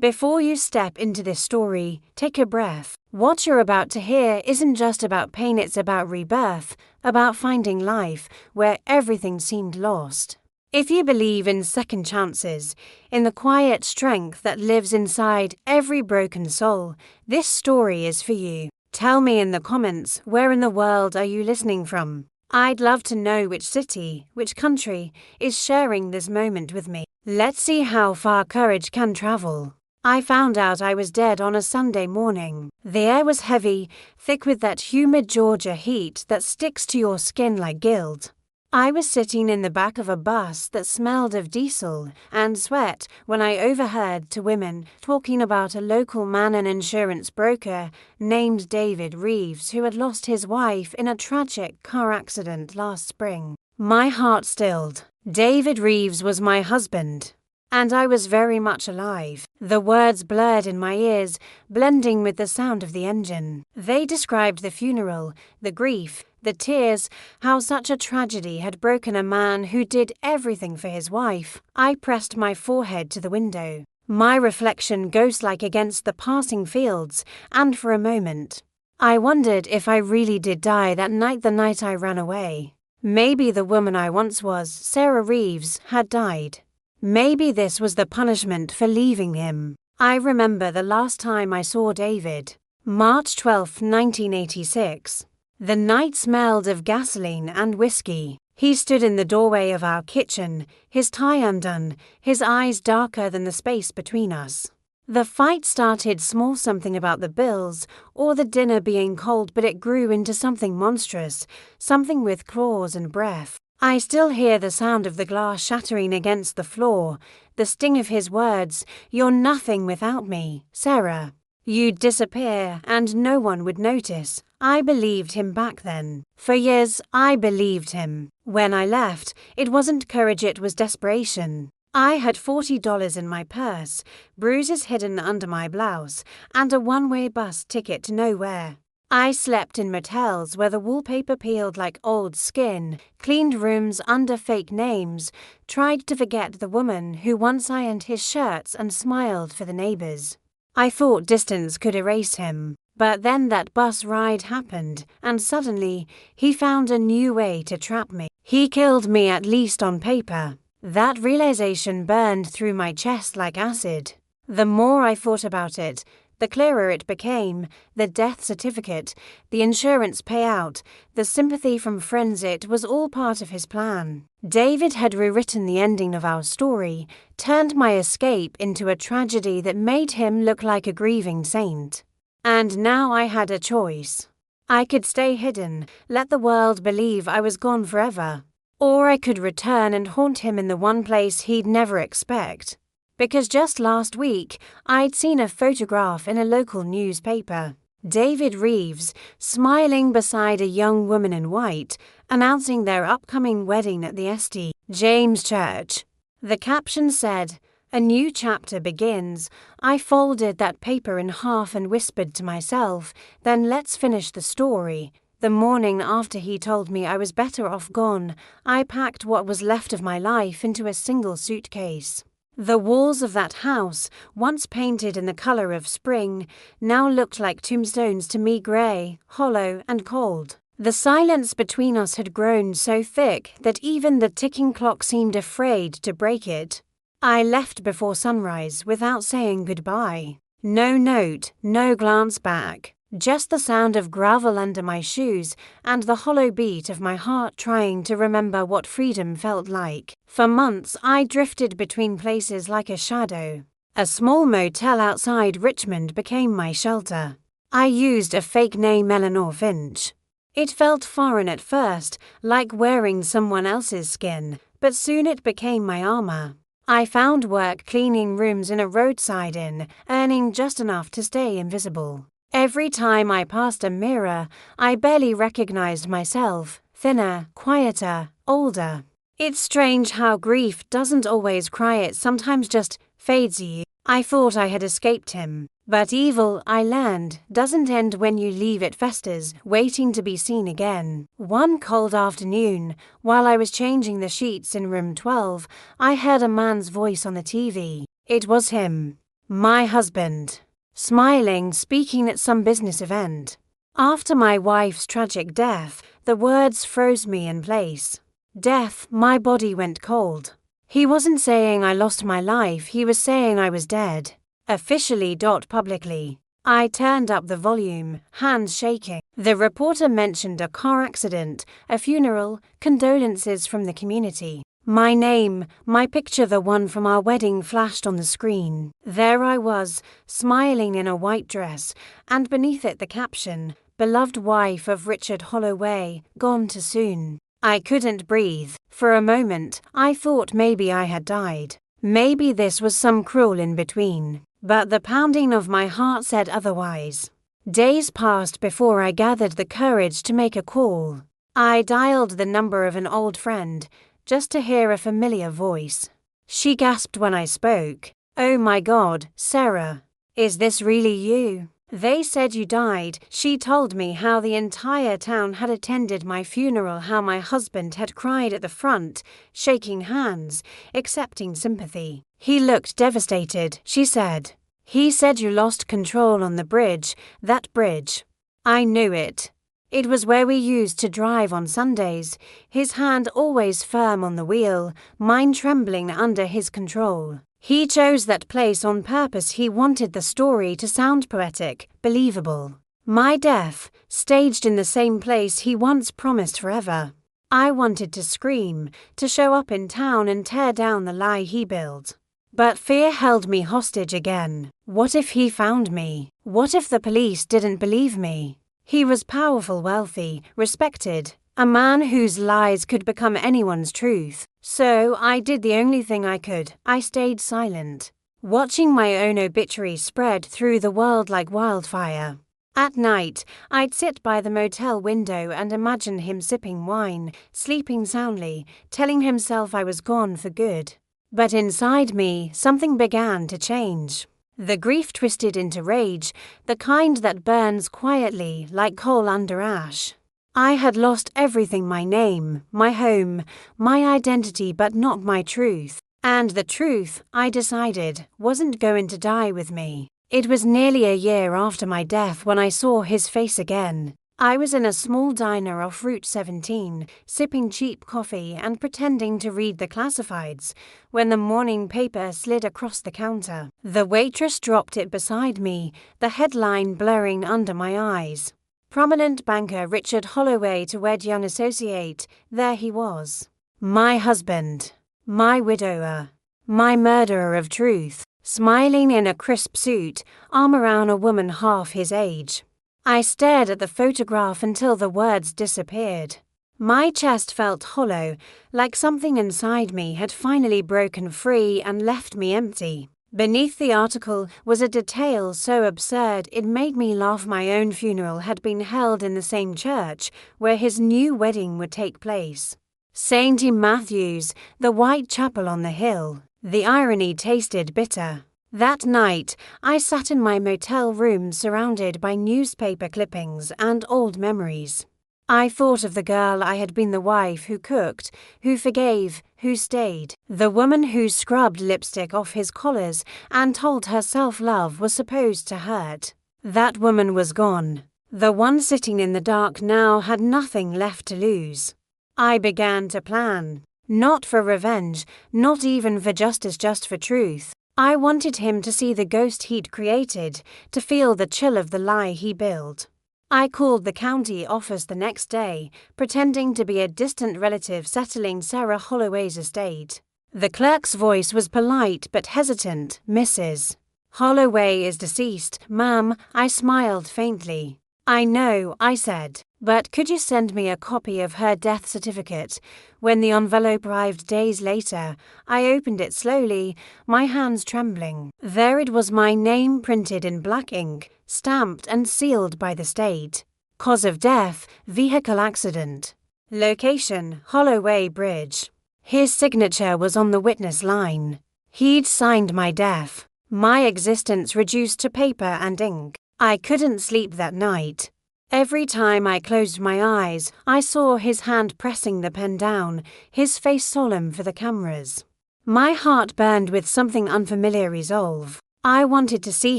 Before you step into this story, take a breath. What you're about to hear isn't just about pain, it's about rebirth, about finding life where everything seemed lost. If you believe in second chances, in the quiet strength that lives inside every broken soul, this story is for you. Tell me in the comments, where in the world are you listening from? I'd love to know which city, which country, is sharing this moment with me. Let's see how far courage can travel. I found out I was dead on a Sunday morning. The air was heavy, thick with that humid Georgia heat that sticks to your skin like guilt. I was sitting in the back of a bus that smelled of diesel and sweat when I overheard two women talking about a local man and insurance broker named David Reeves who had lost his wife in a tragic car accident last spring. My heart stilled. David Reeves was my husband, and I was very much alive. The words blurred in my ears, blending with the sound of the engine. They described the funeral, the grief, the tears, how such a tragedy had broken a man who did everything for his wife. I pressed my forehead to the window, my reflection ghost-like against the passing fields, and for a moment, I wondered if I really did die that night, the night I ran away. Maybe the woman I once was, Sarah Reeves, had died. Maybe this was the punishment for leaving him. I remember the last time I saw David. March 12, 1986. The night smelled of gasoline and whiskey. He stood in the doorway of our kitchen, his tie undone, his eyes darker than the space between us. The fight started small, something about the bills or the dinner being cold, but it grew into something monstrous, something with claws and breath. I still hear the sound of the glass shattering against the floor, the sting of his words, "You're nothing without me, Sarah. You'd disappear and no one would notice." I believed him back then. For years, I believed him. When I left, it wasn't courage, it was desperation. I had $40 in my purse, bruises hidden under my blouse, and a one-way bus ticket to nowhere. I slept in motels where the wallpaper peeled like old skin, cleaned rooms under fake names, tried to forget the woman who once ironed his shirts and smiled for the neighbors. I thought distance could erase him, but then that bus ride happened, and suddenly he found a new way to trap me. He killed me, at least on paper. That realization burned through my chest like acid. The more I thought about it, the clearer it became. The death certificate, the insurance payout, the sympathy from friends, it was all part of his plan. David had rewritten the ending of our story, turned my escape into a tragedy that made him look like a grieving saint. And now I had a choice. I could stay hidden, let the world believe I was gone forever. Or I could return and haunt him in the one place he'd never expect. Because just last week, I'd seen a photograph in a local newspaper. David Reeves, smiling beside a young woman in white, announcing their upcoming wedding at the St. James Church. The caption said, "A new chapter begins." I folded that paper in half and whispered to myself, "Then let's finish the story." The morning after he told me I was better off gone, I packed what was left of my life into a single suitcase. The walls of that house, once painted in the color of spring, now looked like tombstones to me, gray, hollow, and cold. The silence between us had grown so thick that even the ticking clock seemed afraid to break it. I left before sunrise without saying goodbye. No note, no glance back. Just the sound of gravel under my shoes and the hollow beat of my heart trying to remember what freedom felt like. For months, I drifted between places like a shadow. A small motel outside Richmond became my shelter. I used a fake name, Eleanor Finch. It felt foreign at first, like wearing someone else's skin, but soon it became my armor. I found work cleaning rooms in a roadside inn, earning just enough to stay invisible. Every time I passed a mirror, I barely recognized myself, thinner, quieter, older. It's strange how grief doesn't always cry, it sometimes just fades you. I thought I had escaped him, but evil, I learned, doesn't end when you leave, it festers, waiting to be seen again. One cold afternoon, while I was changing the sheets in room 12, I heard a man's voice on the TV. It was him. My husband. Smiling, speaking at some business event. After my wife's tragic death, the words froze me in place. Death, my body went cold. He wasn't saying I lost my life, he was saying I was dead. Officially. Publicly. I turned up the volume, hands shaking. The reporter mentioned a car accident, a funeral, condolences from the community. My name, my picture, the one from our wedding, flashed on the screen. There I was, smiling in a white dress, and beneath it the caption, "Beloved wife of Richard Holloway, gone too soon." I couldn't breathe. For a moment, I thought maybe I had died. Maybe this was some cruel in-between. But the pounding of my heart said otherwise. Days passed before I gathered the courage to make a call. I dialed the number of an old friend, just to hear a familiar voice. She gasped when I spoke. "Oh my God, Sarah. Is this really you?" "They said you died." She told me how the entire town had attended my funeral, how my husband had cried at the front, shaking hands, accepting sympathy. "He looked devastated," she said. "He said you lost control on the bridge, that bridge." I knew it. It was where we used to drive on Sundays, his hand always firm on the wheel, mine trembling under his control. He chose that place on purpose. He wanted the story to sound poetic, believable. My death, staged in the same place he once promised forever. I wanted to scream, to show up in town and tear down the lie he built. But fear held me hostage again. What if he found me? What if the police didn't believe me? He was powerful, wealthy, respected, a man whose lies could become anyone's truth. So I did the only thing I could. I stayed silent, watching my own obituary spread through the world like wildfire. At night, I'd sit by the motel window and imagine him sipping wine, sleeping soundly, telling himself I was gone for good. But inside me, something began to change. The grief twisted into rage, the kind that burns quietly like coal under ash. I had lost everything: my name, my home, my identity, but not my truth. And the truth, I decided, wasn't going to die with me. It was nearly a year after my death when I saw his face again. I was in a small diner off Route 17, sipping cheap coffee and pretending to read the classifieds, when the morning paper slid across the counter. The waitress dropped it beside me, the headline blurring under my eyes. Prominent banker Richard Holloway to wed young associate. There he was. My husband. My widower. My murderer of truth. Smiling in a crisp suit, arm around a woman half his age. I stared at the photograph until the words disappeared. My chest felt hollow, like something inside me had finally broken free and left me empty. Beneath the article was a detail so absurd it made me laugh. My own funeral had been held in the same church where his new wedding would take place. St. Matthew's, the white chapel on the hill. The irony tasted bitter. That night, I sat in my motel room surrounded by newspaper clippings and old memories. I thought of the girl I had been, the wife who cooked, who forgave, who stayed, the woman who scrubbed lipstick off his collars and told herself love was supposed to hurt. That woman was gone. The one sitting in the dark now had nothing left to lose. I began to plan. Not for revenge, not even for justice, just for truth. I wanted him to see the ghost he'd created, to feel the chill of the lie he built. I called the county office the next day, pretending to be a distant relative settling Sarah Holloway's estate. The clerk's voice was polite but hesitant. "Mrs. Holloway is deceased, ma'am." I smiled faintly. "I know," I said, "but could you send me a copy of her death certificate?" When the envelope arrived days later, I opened it slowly, my hands trembling. There it was, my name printed in black ink, stamped and sealed by the state. Cause of death, vehicle accident. Location, Holloway Bridge. His signature was on the witness line. He'd signed my death. My existence reduced to paper and ink. I couldn't sleep that night. Every time I closed my eyes, I saw his hand pressing the pen down, his face solemn for the cameras. My heart burned with something unfamiliar resolve. I wanted to see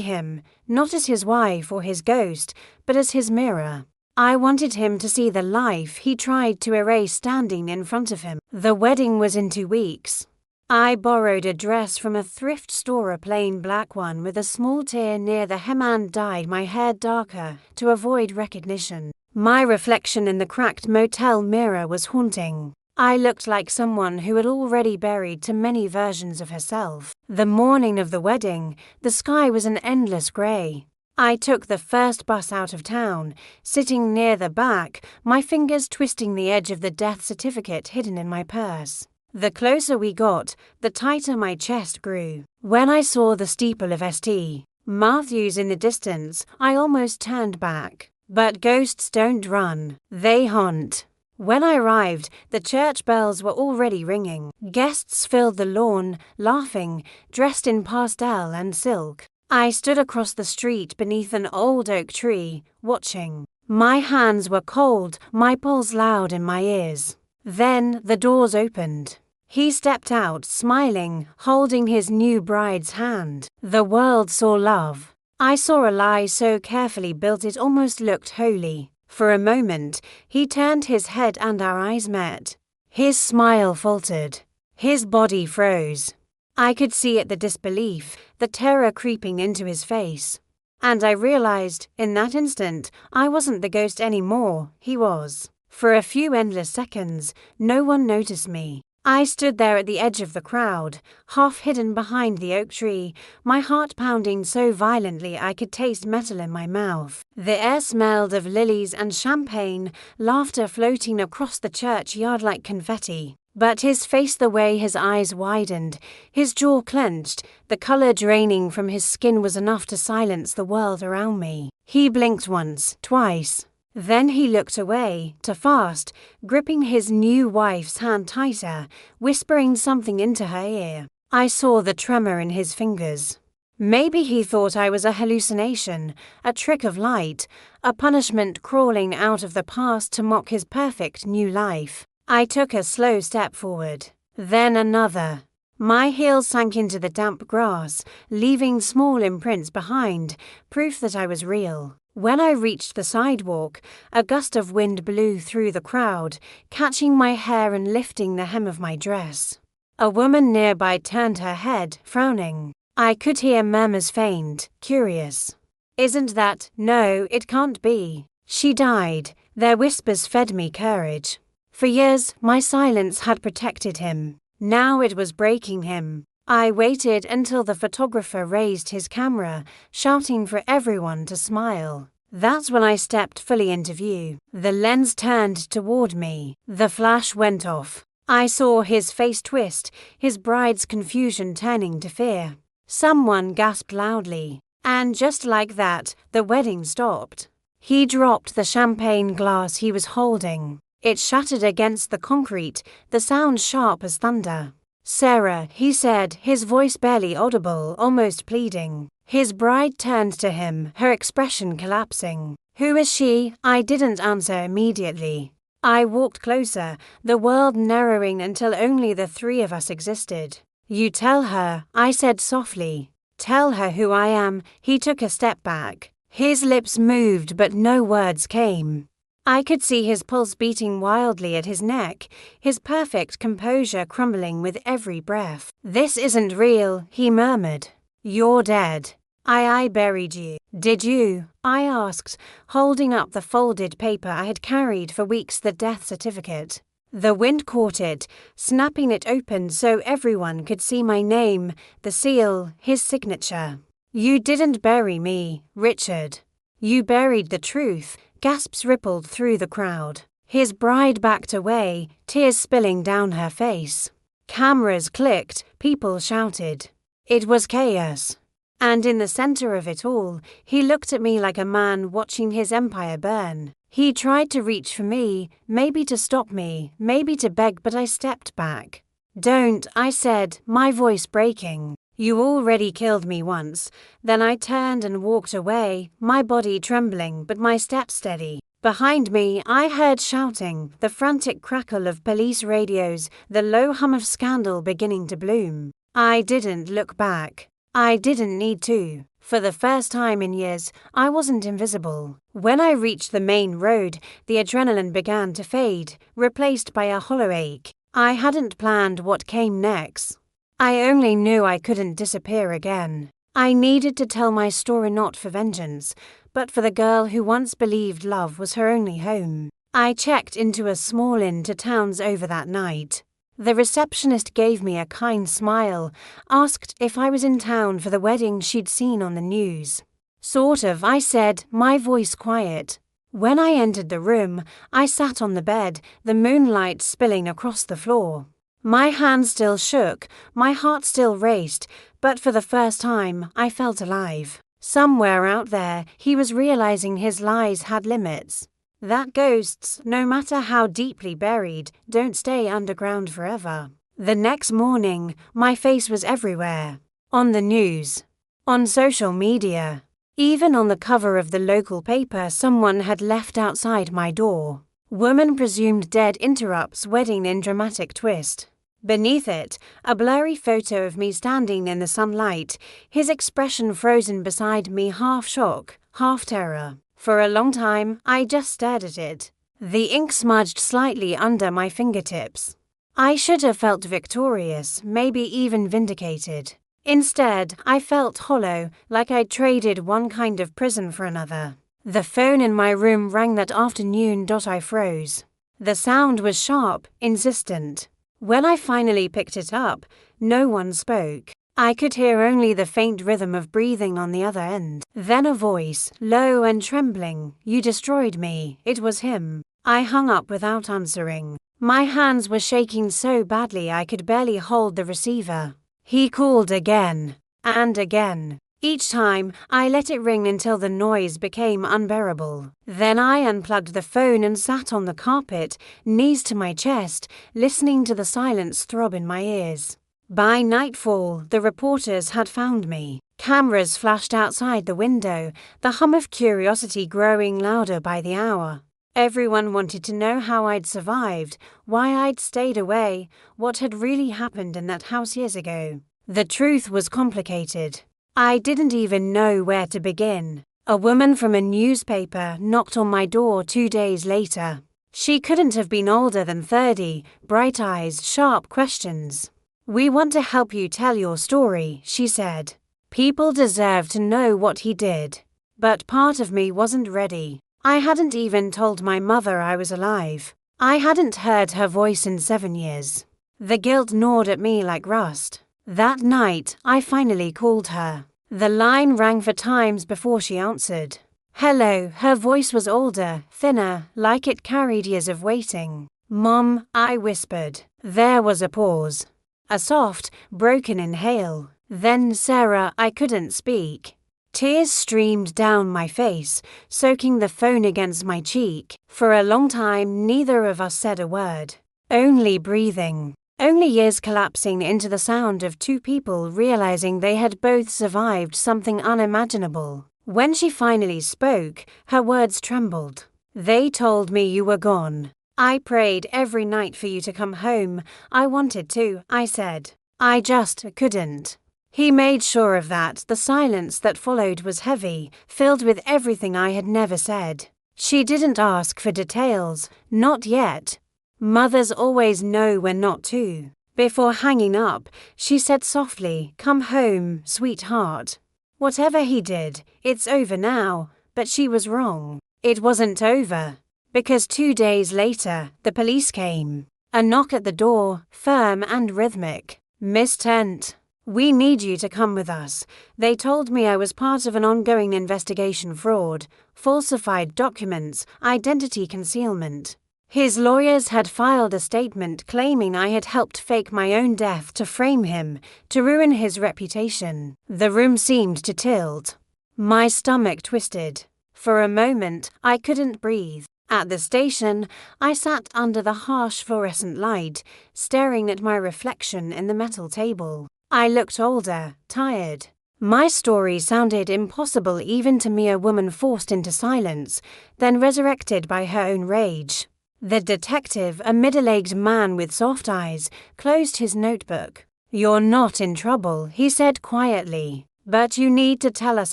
him, not as his wife or his ghost, but as his mirror. I wanted him to see the life he tried to erase standing in front of him. The wedding was in 2 weeks. I borrowed a dress from a thrift store, a plain black one with a small tear near the hem, and dyed my hair darker to avoid recognition. My reflection in the cracked motel mirror was haunting. I looked like someone who had already buried too many versions of herself. The morning of the wedding, the sky was an endless grey. I took the first bus out of town, sitting near the back, my fingers twisting the edge of the death certificate hidden in my purse. The closer we got, the tighter my chest grew. When I saw the steeple of St. Matthew's in the distance, I almost turned back. But ghosts don't run, they haunt. When I arrived, the church bells were already ringing. Guests filled the lawn, laughing, dressed in pastel and silk. I stood across the street beneath an old oak tree, watching. My hands were cold, my pulse loud in my ears. Then the doors opened. He stepped out, smiling, holding his new bride's hand. The world saw love. I saw a lie so carefully built it almost looked holy. For a moment, he turned his head and our eyes met. His smile faltered. His body froze. I could see it, the disbelief, the terror creeping into his face. And I realized, in that instant, I wasn't the ghost anymore, he was. For a few endless seconds, no one noticed me. I stood there at the edge of the crowd, half hidden behind the oak tree, my heart pounding so violently I could taste metal in my mouth. The air smelled of lilies and champagne, laughter floating across the churchyard like confetti. But his face, the way his eyes widened, his jaw clenched, the color draining from his skin was enough to silence the world around me. He blinked once, twice. Then he looked away, too fast, gripping his new wife's hand tighter, whispering something into her ear. I saw the tremor in his fingers. Maybe he thought I was a hallucination, a trick of light, a punishment crawling out of the past to mock his perfect new life. I took a slow step forward, then another. My heels sank into the damp grass, leaving small imprints behind, proof that I was real. When I reached the sidewalk, a gust of wind blew through the crowd, catching my hair and lifting the hem of my dress. A woman nearby turned her head, frowning. I could hear murmurs, faint, curious. "Isn't that? No, it can't be. She died." Their whispers fed me courage. For years, my silence had protected him. Now it was breaking him. I waited until the photographer raised his camera, shouting for everyone to smile. That's when I stepped fully into view. The lens turned toward me. The flash went off. I saw his face twist, his bride's confusion turning to fear. Someone gasped loudly. And just like that, the wedding stopped. He dropped the champagne glass he was holding. It shattered against the concrete, the sound sharp as thunder. "Sarah," he said, his voice barely audible, almost pleading. His bride turned to him, her expression collapsing. "Who is she?" I didn't answer immediately. I walked closer, the world narrowing until only the three of us existed. "You tell her," I said softly. "Tell her who I am." He took a step back. His lips moved but no words came. I could see his pulse beating wildly at his neck, his perfect composure crumbling with every breath. "This isn't real," he murmured. "You're dead. I buried you." "Did you?" I asked, holding up the folded paper I had carried for weeks, the death certificate. The wind caught it, snapping it open so everyone could see my name, the seal, his signature. "You didn't bury me, Richard. You buried the truth." Gasps rippled through the crowd. His bride backed away, tears spilling down her face. Cameras clicked, people shouted. It was chaos. And in the center of it all, he looked at me like a man watching his empire burn. He tried to reach for me, maybe to stop me, maybe to beg, but I stepped back. "Don't," I said, my voice breaking. "You already killed me once." Then I turned and walked away, my body trembling but my steps steady. Behind me, I heard shouting, the frantic crackle of police radios, the low hum of scandal beginning to bloom. I didn't look back. I didn't need to. For the first time in years, I wasn't invisible. When I reached the main road, the adrenaline began to fade, replaced by a hollow ache. I hadn't planned what came next. I only knew I couldn't disappear again. I needed to tell my story not for vengeance, but for the girl who once believed love was her only home. I checked into a small inn 2 towns over that night. The receptionist gave me a kind smile, asked if I was in town for the wedding she'd seen on the news. Sort of, I said, my voice quiet. When I entered the room, I sat on the bed, the moonlight spilling across the floor. My hands still shook, my heart still raced, but for the first time, I felt alive. Somewhere out there, he was realizing his lies had limits. That ghosts, no matter how deeply buried, don't stay underground forever. The next morning, my face was everywhere. On the news. On social media. Even on the cover of the local paper someone had left outside my door. Woman presumed dead interrupts wedding in dramatic twist. Beneath it, a blurry photo of me standing in the sunlight, his expression frozen beside me, half shock, half terror. For a long time, I just stared at it. The ink smudged slightly under my fingertips. I should have felt victorious, maybe even vindicated. Instead, I felt hollow, like I'd traded one kind of prison for another. The phone in my room rang that afternoon. I froze. The sound was sharp, insistent. When I finally picked it up, no one spoke. I could hear only the faint rhythm of breathing on the other end. Then a voice, low and trembling. "You destroyed me." It was him. I hung up without answering. My hands were shaking so badly I could barely hold the receiver. He called again and again. Each time, I let it ring until the noise became unbearable. Then I unplugged the phone and sat on the carpet, knees to my chest, listening to the silence throb in my ears. By nightfall, the reporters had found me. Cameras flashed outside the window, the hum of curiosity growing louder by the hour. Everyone wanted to know how I'd survived, why I'd stayed away, what had really happened in that house years ago. The truth was complicated. I didn't even know where to begin. A woman from a newspaper knocked on my door 2 days later. She couldn't have been older than 30, bright eyes, sharp questions. "We want to help you tell your story," she said. "People deserve to know what he did." But part of me wasn't ready. I hadn't even told my mother I was alive. I hadn't heard her voice in 7 years. The guilt gnawed at me like rust. That night, I finally called her. The line rang for times before she answered. "Hello," her voice was older, thinner, like it carried years of waiting. "Mom," I whispered. There was a pause. A soft, broken inhale. Then, "Sarah," I couldn't speak. Tears streamed down my face, soaking the phone against my cheek. For a long time, neither of us said a word. Only breathing. Only years collapsing into the sound of 2 people realizing they had both survived something unimaginable. When she finally spoke, her words trembled. "They told me you were gone. I prayed every night for you to come home. I wanted to," I said. "I just couldn't." He made sure of that. The silence that followed was heavy, filled with everything I had never said. She didn't ask for details, not yet. Mothers always know when not to. Before hanging up, she said softly, "Come home, sweetheart." Whatever he did, it's over now, but she was wrong. It wasn't over. Because 2 days later, the police came. A knock at the door, firm and rhythmic. "Miss Tent, we need you to come with us." They told me I was part of an ongoing investigation: fraud, falsified documents, identity concealment. His lawyers had filed a statement claiming I had helped fake my own death to frame him, to ruin his reputation. The room seemed to tilt. My stomach twisted. For a moment, I couldn't breathe. At the station, I sat under the harsh fluorescent light, staring at my reflection in the metal table. I looked older, tired. My story sounded impossible even to me, a woman forced into silence, then resurrected by her own rage. The detective, a middle-aged man with soft eyes, closed his notebook. "You're not in trouble," he said quietly. But you need to tell us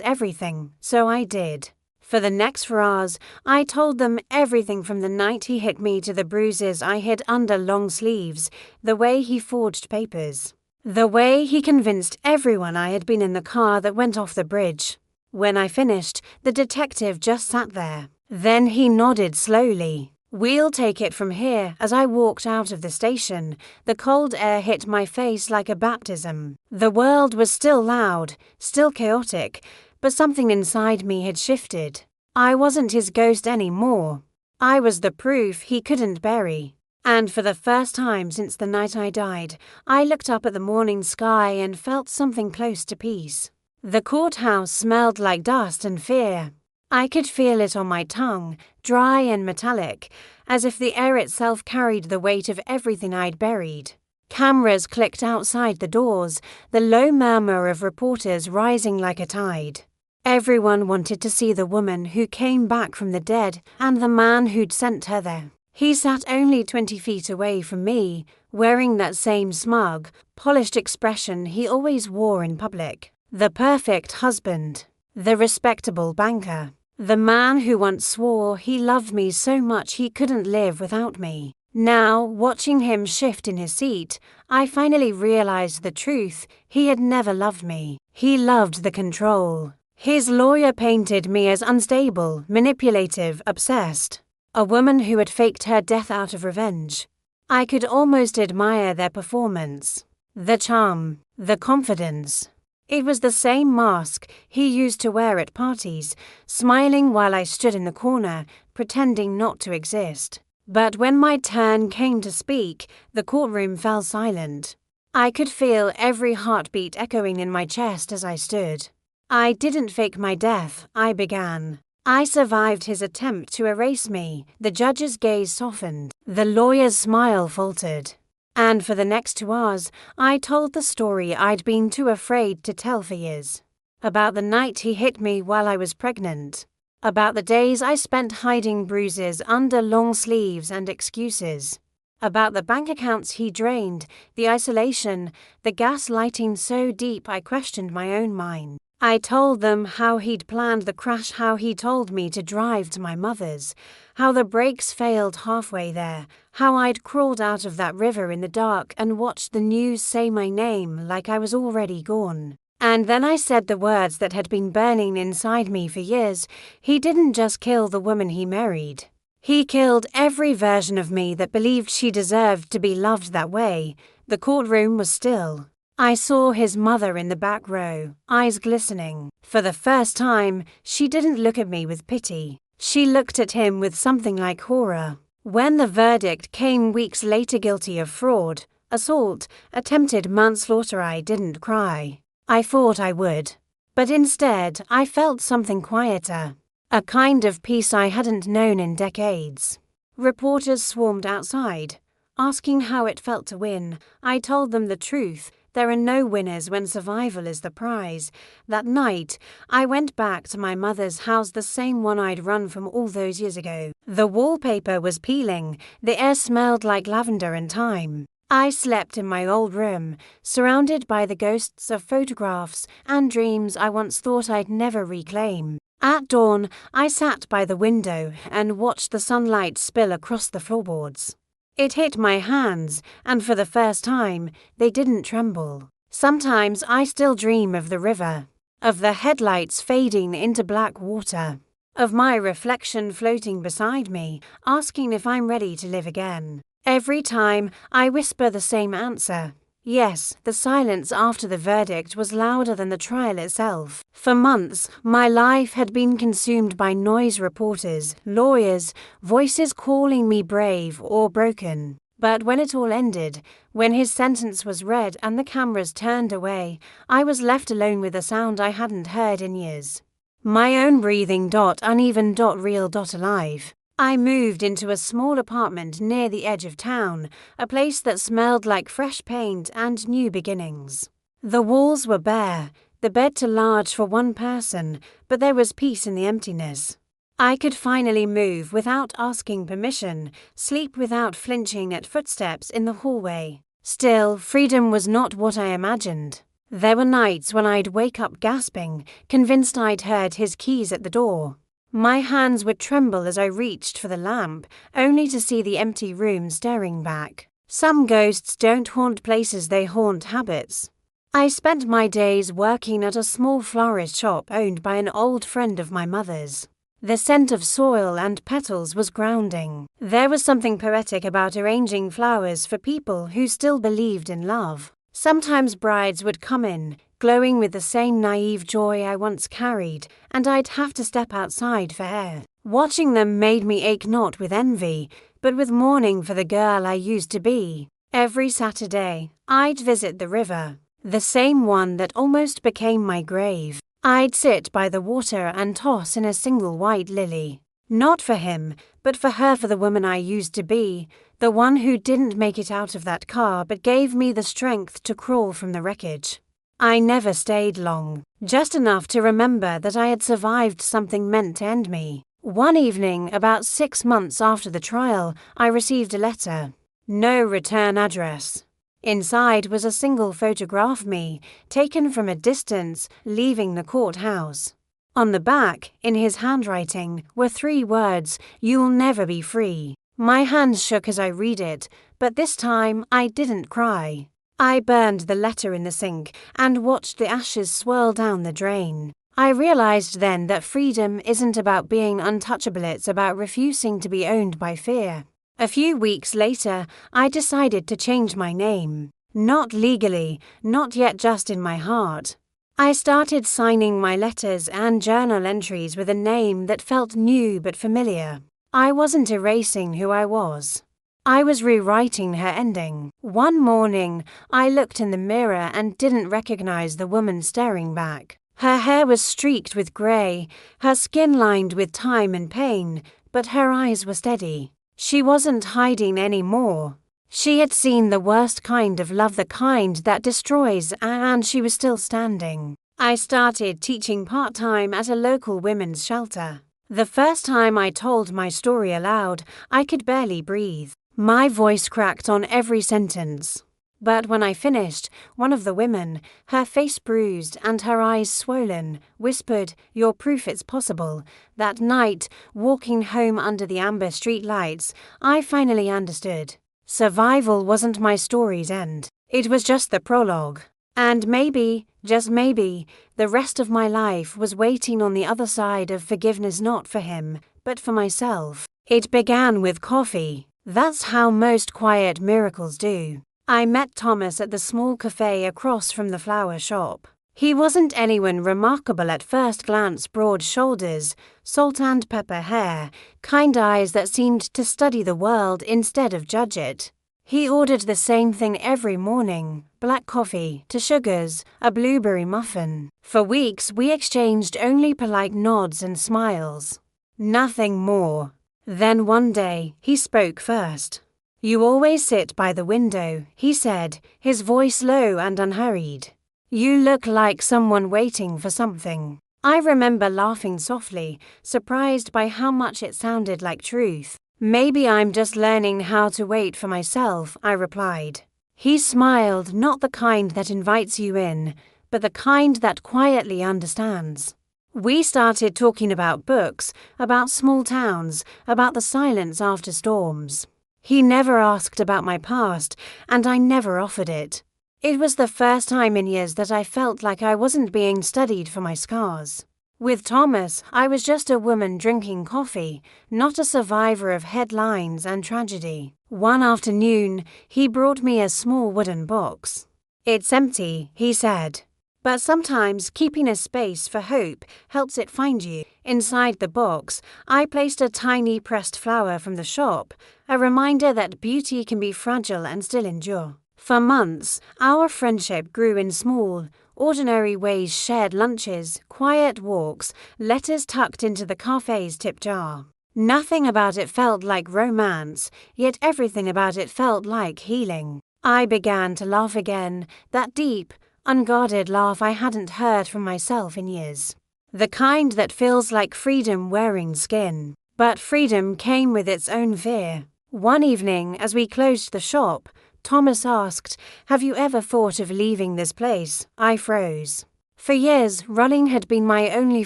everything, so I did. For the next 4 hours, I told them everything from the night he hit me to the bruises I hid under long sleeves, the way he forged papers, the way he convinced everyone I had been in the car that went off the bridge. When I finished, the detective just sat there. Then he nodded slowly. "We'll take it from here." As I walked out of the station, the cold air hit my face like a baptism. The world was still loud, still chaotic, but something inside me had shifted. I wasn't his ghost anymore. I was the proof he couldn't bury. And for the first time since the night I died, I looked up at the morning sky and felt something close to peace. The courthouse smelled like dust and fear. I could feel it on my tongue, dry and metallic, as if the air itself carried the weight of everything I'd buried. Cameras clicked outside the doors, the low murmur of reporters rising like a tide. Everyone wanted to see the woman who came back from the dead and the man who'd sent her there. He sat only 20 feet away from me, wearing that same smug, polished expression he always wore in public. The perfect husband. The respectable banker. The man who once swore he loved me so much he couldn't live without me. Now, watching him shift in his seat, I finally realized the truth. He had never loved me. He loved the control. His lawyer painted me as unstable, manipulative, obsessed. A woman who had faked her death out of revenge. I could almost admire their performance. The charm, the confidence. It was the same mask he used to wear at parties, smiling while I stood in the corner, pretending not to exist. But when my turn came to speak, the courtroom fell silent. I could feel every heartbeat echoing in my chest as I stood. "I didn't fake my death," I began. "I survived his attempt to erase me." The judge's gaze softened. The lawyer's smile faltered. And for the next 2 hours, I told the story I'd been too afraid to tell for years. About the night he hit me while I was pregnant. About the days I spent hiding bruises under long sleeves and excuses. About the bank accounts he drained, the isolation, the gaslighting so deep I questioned my own mind. I told them how he'd planned the crash, how he told me to drive to my mother's, how the brakes failed halfway there, how I'd crawled out of that river in the dark and watched the news say my name like I was already gone. And then I said the words that had been burning inside me for years. He didn't just kill the woman he married. He killed every version of me that believed she deserved to be loved that way. The courtroom was still. I saw his mother in the back row, eyes glistening. For the first time, she didn't look at me with pity. She looked at him with something like horror. When the verdict came weeks later, guilty of fraud, assault, attempted manslaughter, I didn't cry. I thought I would. But instead, I felt something quieter. A kind of peace I hadn't known in decades. Reporters swarmed outside, asking how it felt to win. I told them the truth. There are no winners when survival is the prize. That night, I went back to my mother's house, the same one I'd run from all those years ago. The wallpaper was peeling, the air smelled like lavender and thyme. I slept in my old room, surrounded by the ghosts of photographs and dreams I once thought I'd never reclaim. At dawn, I sat by the window and watched the sunlight spill across the floorboards. It hit my hands, and for the first time, they didn't tremble. Sometimes I still dream of the river, of the headlights fading into black water, of my reflection floating beside me, asking if I'm ready to live again. Every time, I whisper the same answer. Yes, the silence after the verdict was louder than the trial itself. For months, my life had been consumed by noise, reporters, lawyers, voices calling me brave or broken. But when it all ended, when his sentence was read and the cameras turned away, I was left alone with a sound I hadn't heard in years. My own breathing, uneven, real, alive. I moved into a small apartment near the edge of town, a place that smelled like fresh paint and new beginnings. The walls were bare, the bed too large for one person, but there was peace in the emptiness. I could finally move without asking permission, sleep without flinching at footsteps in the hallway. Still, freedom was not what I imagined. There were nights when I'd wake up gasping, convinced I'd heard his keys at the door. My hands would tremble as I reached for the lamp, only to see the empty room staring back. Some ghosts don't haunt places, they haunt habits. I spent my days working at a small florist shop owned by an old friend of my mother's. The scent of soil and petals was grounding. There was something poetic about arranging flowers for people who still believed in love. Sometimes brides would come in, glowing with the same naive joy I once carried, and I'd have to step outside for air. Watching them made me ache not with envy, but with mourning for the girl I used to be. Every Saturday, I'd visit the river, the same one that almost became my grave. I'd sit by the water and toss in a single white lily. Not for him, but for her, for the woman I used to be, the one who didn't make it out of that car but gave me the strength to crawl from the wreckage. I never stayed long, just enough to remember that I had survived something meant to end me. One evening, about 6 months after the trial, I received a letter. No return address. Inside was a single photograph of me, taken from a distance, leaving the courthouse. On the back, in his handwriting, were 3 words, "You'll never be free." My hands shook as I read it, but this time I didn't cry. I burned the letter in the sink and watched the ashes swirl down the drain. I realized then that freedom isn't about being untouchable, it's about refusing to be owned by fear. A few weeks later, I decided to change my name. Not legally, not yet, just in my heart. I started signing my letters and journal entries with a name that felt new but familiar. I wasn't erasing who I was. I was rewriting her ending. One morning, I looked in the mirror and didn't recognize the woman staring back. Her hair was streaked with grey, her skin lined with time and pain, but her eyes were steady. She wasn't hiding anymore. She had seen the worst kind of love, the kind that destroys, and she was still standing. I started teaching part-time at a local women's shelter. The first time I told my story aloud, I could barely breathe. My voice cracked on every sentence. But when I finished, one of the women, her face bruised and her eyes swollen, whispered, "You're proof it's possible." That night, walking home under the amber street lights, I finally understood. Survival wasn't my story's end. It was just the prologue. And maybe, just maybe, the rest of my life was waiting on the other side of forgiveness, not for him, but for myself. It began with coffee. That's how most quiet miracles do. I met Thomas at the small cafe across from the flower shop. He wasn't anyone remarkable at first glance: broad shoulders, salt and pepper hair, kind eyes that seemed to study the world instead of judge it. He ordered the same thing every morning: black coffee, 2 sugars, a blueberry muffin. For weeks we exchanged only polite nods and smiles. Nothing more. Then one day, he spoke first. "You always sit by the window," he said, his voice low and unhurried. "You look like someone waiting for something." I remember laughing softly, surprised by how much it sounded like truth. "Maybe I'm just learning how to wait for myself," I replied. He smiled, not the kind that invites you in, but the kind that quietly understands. We started talking about books, about small towns, about the silence after storms. He never asked about my past, and I never offered it. It was the first time in years that I felt like I wasn't being studied for my scars. With Thomas, I was just a woman drinking coffee, not a survivor of headlines and tragedy. One afternoon, he brought me a small wooden box. "It's empty," he said. "But sometimes keeping a space for hope helps it find you." Inside the box, I placed a tiny pressed flower from the shop, a reminder that beauty can be fragile and still endure. For months, our friendship grew in small, ordinary ways: shared lunches, quiet walks, letters tucked into the cafe's tip jar. Nothing about it felt like romance, yet everything about it felt like healing. I began to laugh again, that deep, unguarded laugh I hadn't heard from myself in years. The kind that feels like freedom wearing skin. But freedom came with its own fear. One evening, as we closed the shop, Thomas asked, "Have you ever thought of leaving this place?" I froze. For years, running had been my only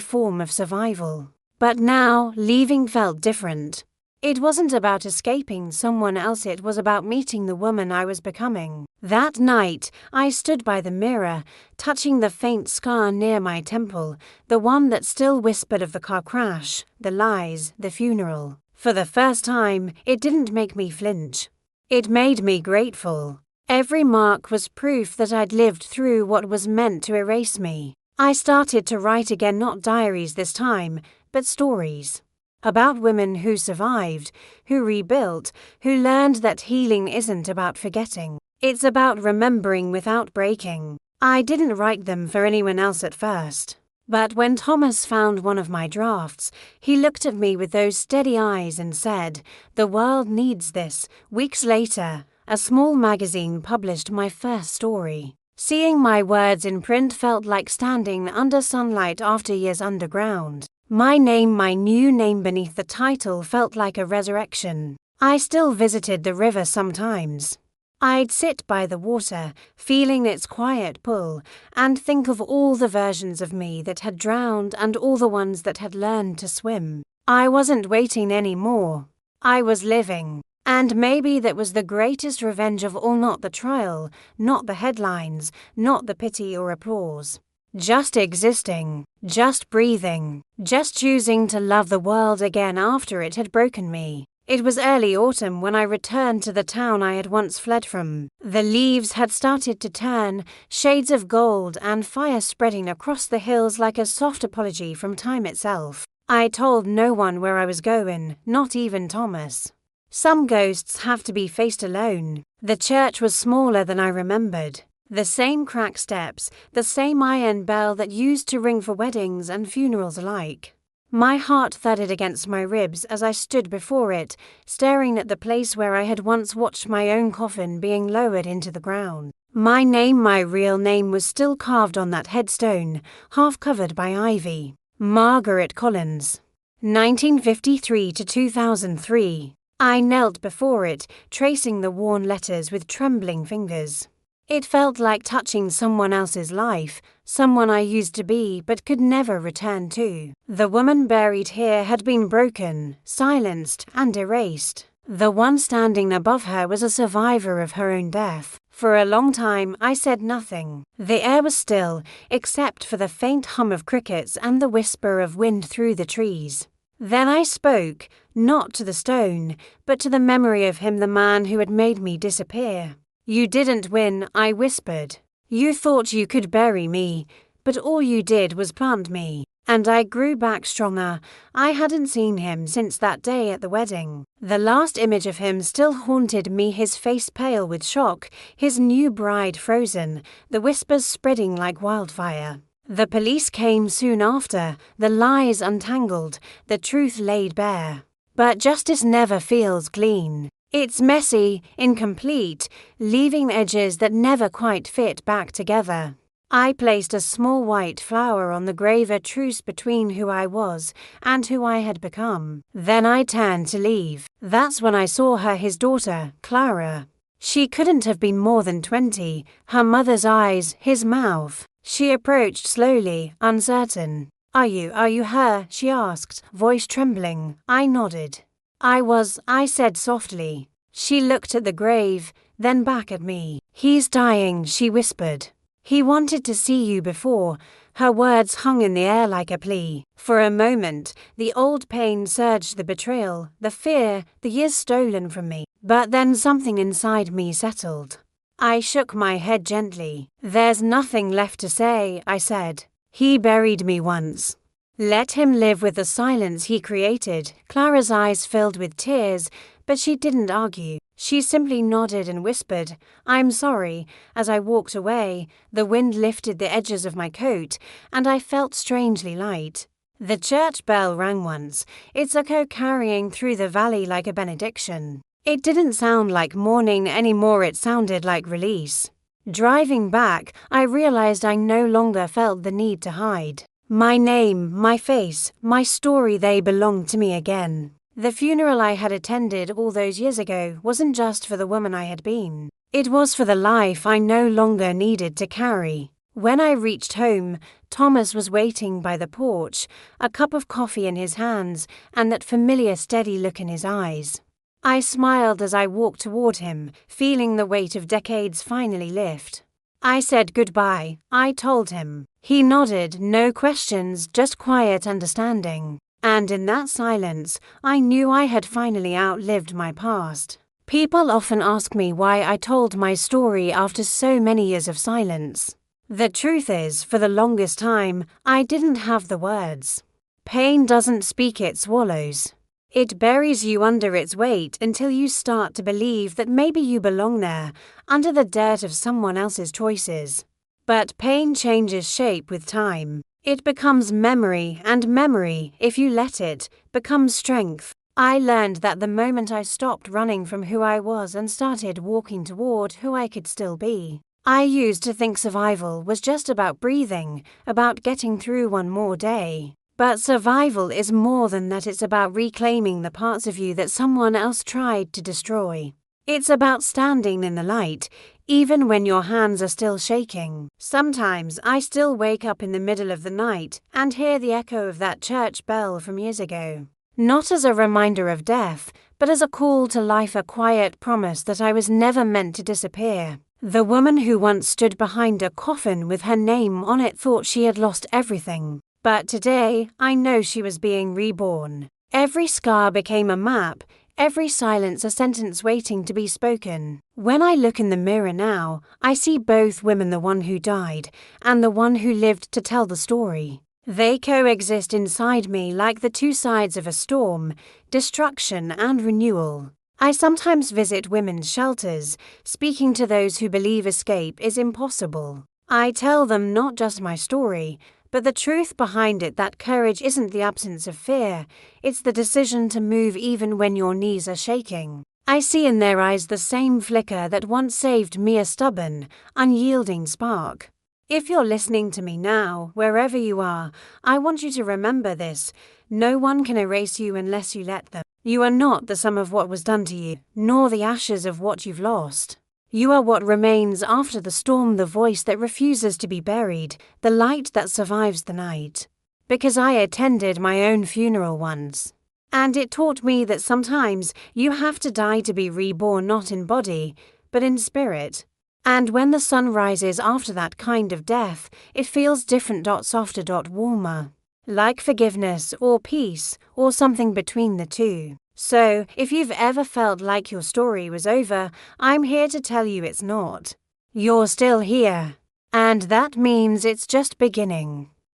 form of survival. But now, leaving felt different. It wasn't about escaping someone else, it was about meeting the woman I was becoming. That night, I stood by the mirror, touching the faint scar near my temple, the one that still whispered of the car crash, the lies, the funeral. For the first time, it didn't make me flinch. It made me grateful. Every mark was proof that I'd lived through what was meant to erase me. I started to write again, not diaries this time, but stories. About women who survived, who rebuilt, who learned that healing isn't about forgetting. It's about remembering without breaking. I didn't write them for anyone else at first. But when Thomas found one of my drafts, he looked at me with those steady eyes and said, "The world needs this." Weeks later, a small magazine published my first story. Seeing my words in print felt like standing under sunlight after years underground. My name, my new name beneath the title, felt like a resurrection. I still visited the river sometimes. I'd sit by the water, feeling its quiet pull, and think of all the versions of me that had drowned and all the ones that had learned to swim. I wasn't waiting anymore. I was living. And maybe that was the greatest revenge of all, not the trial, not the headlines, not the pity or applause. Just existing, just breathing, just choosing to love the world again after it had broken me. It was early autumn when I returned to the town I had once fled from. The leaves had started to turn, shades of gold and fire spreading across the hills like a soft apology from time itself. I told no one where I was going, not even Thomas. Some ghosts have to be faced alone. The church was smaller than I remembered. The same cracked steps, the same iron bell that used to ring for weddings and funerals alike. My heart thudded against my ribs as I stood before it, staring at the place where I had once watched my own coffin being lowered into the ground. My name, my real name, was still carved on that headstone, half covered by ivy. Margaret Collins. 1953 to 2003. I knelt before it, tracing the worn letters with trembling fingers. It felt like touching someone else's life, someone I used to be but could never return to. The woman buried here had been broken, silenced, and erased. The one standing above her was a survivor of her own death. For a long time, I said nothing. The air was still, except for the faint hum of crickets and the whisper of wind through the trees. Then I spoke, not to the stone, but to the memory of him, the man who had made me disappear. "You didn't win," I whispered. "You thought you could bury me, but all you did was plant me." And I grew back stronger. I hadn't seen him since that day at the wedding. The last image of him still haunted me, his face pale with shock, his new bride frozen, the whispers spreading like wildfire. The police came soon after, the lies untangled, the truth laid bare. But justice never feels clean. It's messy, incomplete, leaving edges that never quite fit back together. I placed a small white flower on the grave, a truce between who I was and who I had become. Then I turned to leave. That's when I saw her, his daughter, Clara. She couldn't have been more than 20, her mother's eyes, his mouth. She approached slowly, uncertain. Are you her?" she asked, voice trembling. I nodded. I said softly. She looked at the grave, then back at me. "He's dying," she whispered. "He wanted to see you before." Her words hung in the air like a plea. For a moment, the old pain surged, the betrayal, the fear, the years stolen from me. But then something inside me settled. I shook my head gently. "There's nothing left to say," I said. "He buried me once. Let him live with the silence he created." Clara's eyes filled with tears, but she didn't argue. She simply nodded and whispered, "I'm sorry." As I walked away, the wind lifted the edges of my coat, and I felt strangely light. The church bell rang once, its echo carrying through the valley like a benediction. It didn't sound like mourning anymore, it sounded like release. Driving back, I realized I no longer felt the need to hide. My name, my face, my story, they belonged to me again. The funeral I had attended all those years ago wasn't just for the woman I had been. It was for the life I no longer needed to carry. When I reached home, Thomas was waiting by the porch, a cup of coffee in his hands and that familiar steady look in his eyes. I smiled as I walked toward him, feeling the weight of decades finally lift. I said goodbye, I told him. He nodded, no questions, just quiet understanding. And in that silence, I knew I had finally outlived my past. People often ask me why I told my story after so many years of silence. The truth is, for the longest time, I didn't have the words. Pain doesn't speak, it swallows. It buries you under its weight until you start to believe that maybe you belong there, under the dirt of someone else's choices. But pain changes shape with time. It becomes memory, and memory, if you let it, becomes strength. I learned that the moment I stopped running from who I was and started walking toward who I could still be. I used to think survival was just about breathing, about getting through one more day. But survival is more than that. It's about reclaiming the parts of you that someone else tried to destroy. It's about standing in the light, even when your hands are still shaking. Sometimes I still wake up in the middle of the night and hear the echo of that church bell from years ago. Not as a reminder of death, but as a call to life, a quiet promise that I was never meant to disappear. The woman who once stood behind a coffin with her name on it thought she had lost everything. But today, I know she was being reborn. Every scar became a map, every silence a sentence waiting to be spoken. When I look in the mirror now, I see both women, the one who died and the one who lived to tell the story. They coexist inside me like the two sides of a storm, destruction and renewal. I sometimes visit women's shelters, speaking to those who believe escape is impossible. I tell them not just my story, but the truth behind it, that courage isn't the absence of fear, it's the decision to move even when your knees are shaking. I see in their eyes the same flicker that once saved me, a stubborn, unyielding spark. If you're listening to me now, wherever you are, I want you to remember this. No one can erase you unless you let them. You are not the sum of what was done to you, nor the ashes of what you've lost. You are what remains after the storm, the voice that refuses to be buried, the light that survives the night. Because I attended my own funeral once. And it taught me that sometimes you have to die to be reborn, not in body, but in spirit. And when the sun rises after that kind of death, it feels different, softer, warmer. Like forgiveness or peace or something between the two. So, if you've ever felt like your story was over, I'm here to tell you it's not. You're still here. And that means it's just beginning.